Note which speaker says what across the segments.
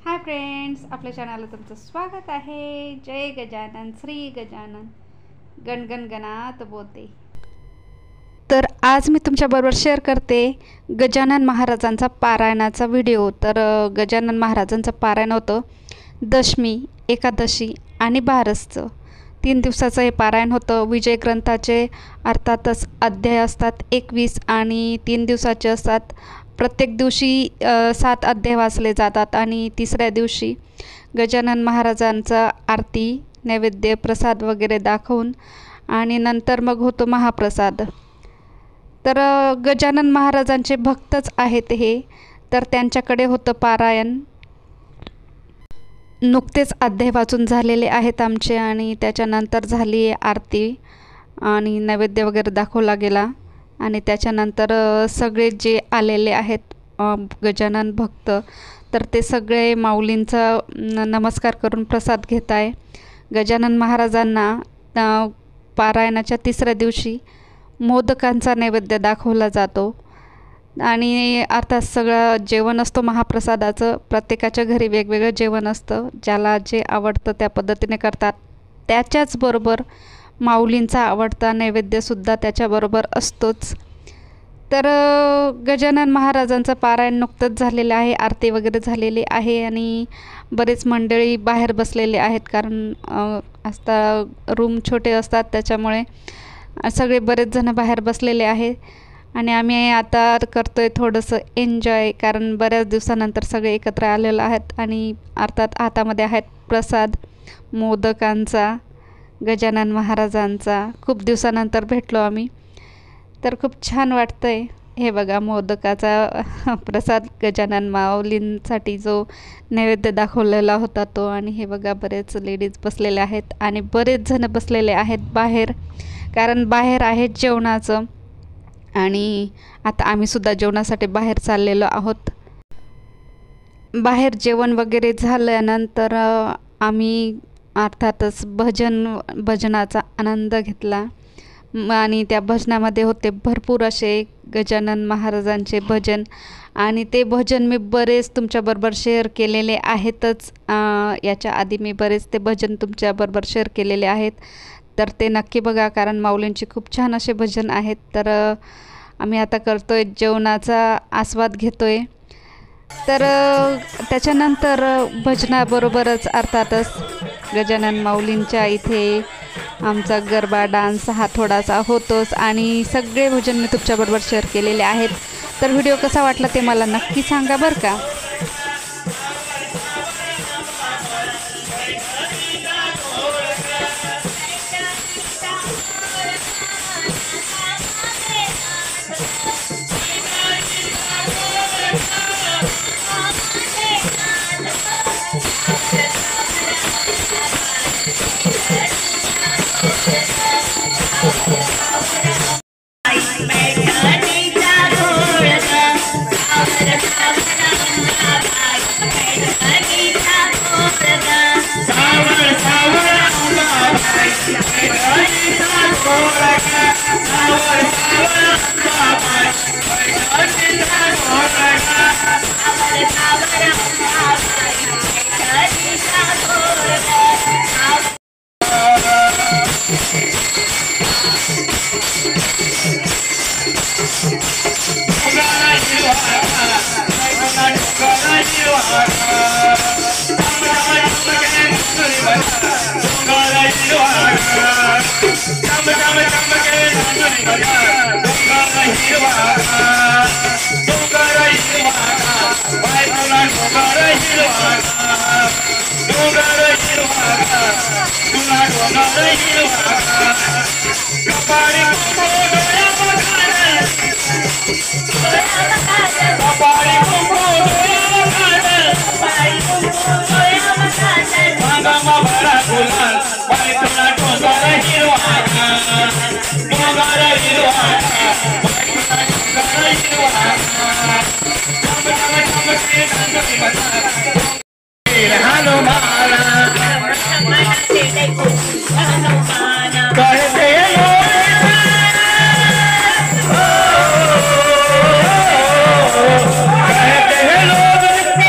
Speaker 1: Hi friends, आपल्या चॅनलला तुमचं स्वागत आहे. जय गजानन, श्री गजानन, गणगण गणात बोलते. तर आज मी तुमच्याबरोबर शेअर करते गजानन महाराजांचा पारायणाचा व्हिडिओ. तर गजानन महाराजांचं पारायण होतं दशमी, एकादशी आणि बारसचं. 3 दिवसाचं हे पारायण होतं. विजय ग्रंथाचे अर्थातच अध्याय असतात 21 आणि 3 दिवसाचे असतात. प्रत्येक दिवशी 7 अध्याय वाचले जातात आणि तिसऱ्या दिवशी गजानन महाराजांचा आरती, नैवेद्य, प्रसाद वगैरे दाखवून आणि नंतर मग होतो महाप्रसाद. तर गजानन महाराजांचे भक्तच आहेत हे. तर त्यांच्याकडे होतं पारायण. नुकतेच अध्याय वाचून झालेले आहेत आमचे आणि त्याच्यानंतर झाली आहे आरती आणि नैवेद्य वगैरे दाखवला गेला. आणि त्याच्यानंतर सगळे जे आलेले आहेत गजानन भक्त, तर ते सगळे माऊलींचा नमस्कार करून प्रसाद घेत आहे. गजानन महाराजांना पारायणाच्या तिसऱ्या दिवशी मोदकांचा नैवेद्य दाखवला जातो आणि अर्थात सगळं जेवण असतो महाप्रसादाचं. प्रत्येकाच्या घरी वेगवेगळं जेवण असतं, ज्याला जे आवडतं त्या पद्धतीने करतात. त्याच्याचबरोबर माऊलींचा आवडता नैवेद्यसुद्धा त्याच्याबरोबर असतोच. तर गजानन महाराजांचं पारायण नुकतंच झालेलं आहे, आरती वगैरे झालेली आहे आणि बरेच मंडळी बाहेर बसलेले आहेत. कारण आता रूम छोटे असतात त्याच्यामुळे सगळे बरेच जण बाहेर बसलेले आहे आणि आम्ही आता करतो आहे थोडंसं एन्जॉय. कारण बऱ्याच दिवसानंतर सगळे एकत्र आलेले आहेत आणि अर्थात हातामध्ये आहेत प्रसाद मोदकांचा, गजानन महाराजांचा. खूप दिवसानंतर भेटलो आम्ही, तर खूप छान वाटतं आहे. हे बघा मोदकाचा प्रसाद गजानन माऊलींसाठी जो नैवेद्य दाखवलेला होता तो. आणि हे बघा बरेच लेडीज बसलेले आहेत आणि बरेच जण बसलेले आहेत बाहेर, कारण बाहेर आहे जेवणाचं. आणि आता आम्हीसुद्धा जेवणासाठी बाहेर चाललेलो आहोत. बाहेर जेवण वगैरे झाल्यानंतर आम्ही अर्थातच भजनाचा आनंद घेतला आणि त्या भजनामध्ये होते भरपूर असे गजानन महाराजांचे भजन. आणि ते भजन मी बरेच तुमच्याबरोबर शेअर केलेले आहेतच. याच्या आधी मी बरेच ते भजन तुमच्याबरोबर शेअर केलेले आहेत, तर ते नक्की बघा, कारण माऊलींचे खूप छान असे भजन आहेत. तर आम्ही आता करतो आहे जेवणाचा आस्वाद घेतो आहे. तर त्याच्यानंतर भजनाबरोबरच अर्थातच गजानन माऊलींच्या इथे आमचा गरबा डान्स हा थोडासा होतोच आणि सगळे भजन मी तुमच्याबरोबर शेअर केलेले आहेत. तर व्हिडिओ कसा वाटला ते मला नक्की सांगा बरं का.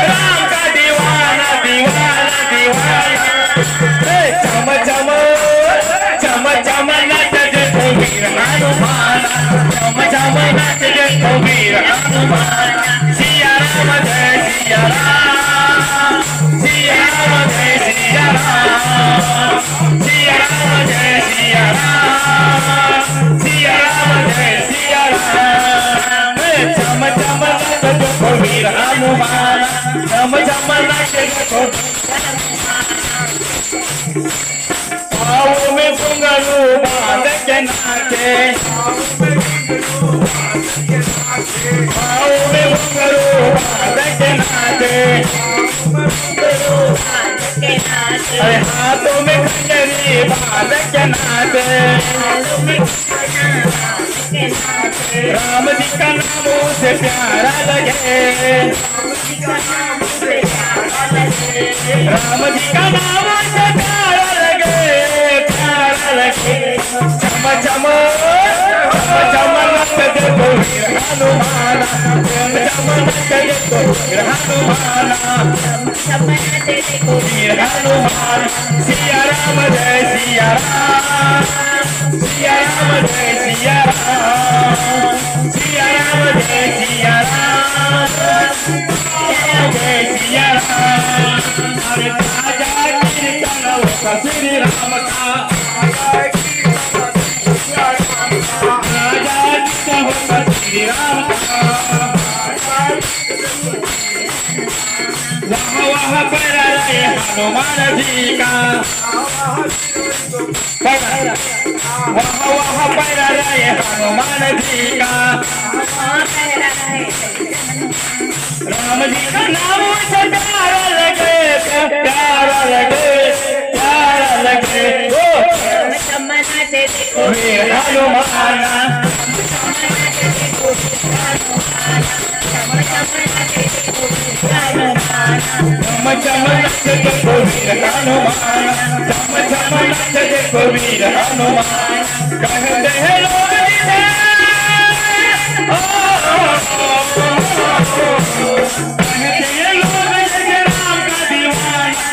Speaker 2: राम का दीवाना झम झम नाचे देखो पाँव में घुंघरू बांध के नाचे पाँव में घुंघरू बांध के नाचे अरे हाथों में खंजरी बांध के नाचे राम जी का नाम उसे प्यारा लगे राम जी का नाम उसे प्यारा लगे चम चम चम नच देखो वीर हनुमान चम चम नच देखो वीर हनुमान वीर हनुमान सिया राम जय सिया राम सिया राम जय सिया राम सिया राम जय सिया राम जय सिया राम अरे राजा कीर्तन होगा श्री राम का राजा कीर्तन होगा श्री राम का वहाँ पर रहे हनुमान जी का वहाँ पर रहे हनुमान जी का राम जी का नाम उसे प्यारा लगे प्यारा लगे प्यारा लगे वीर हनुमान चम चम नच देखो वीर हनुमान चम चम नच देखो वीर हनुमान कहते हैं लोग कहते हैं लोग जय राम का दीवाना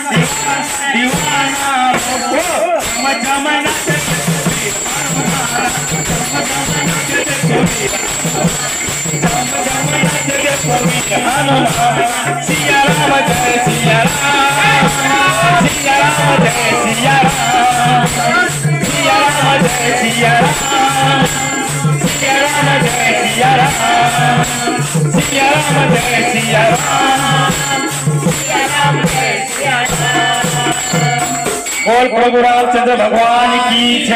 Speaker 2: दीवाना चम चम नच हनुमान सिया राम जय सिया राम सिया राम जय सिया राम सिया राम जय सिया राम सिया राम जय सिया राम सिया राम जय सिया राम सिया राम जय सिया राम। बोल प्रभु रामचंद्र भगवान की जय।